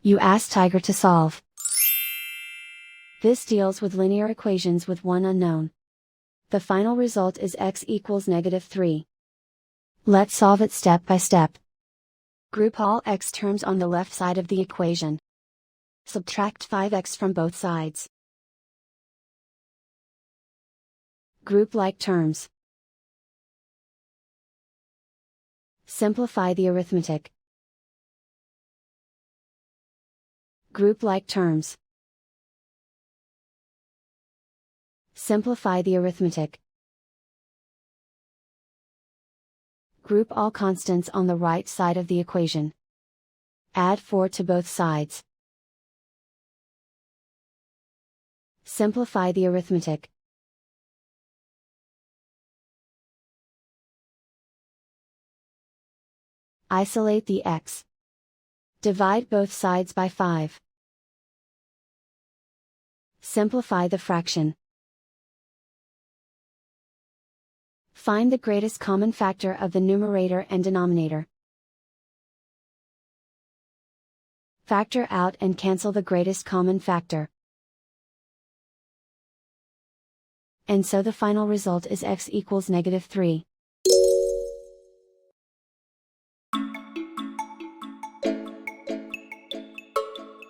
You ask Tiger to solve. This deals with linear equations with one unknown. The final result is x equals -3. Let's solve it step by step. Group all x terms on the left side of the equation. Subtract 5x from both sides. Group like terms. Simplify the arithmetic. Group like terms. Simplify the arithmetic. Group all constants on the right side of the equation. Add 4 to both sides. Simplify the arithmetic. Isolate the x. Divide both sides by 5. Simplify the fraction. Find the greatest common factor of the numerator and denominator. Factor out and cancel the greatest common factor. And so the final result is x equals -3.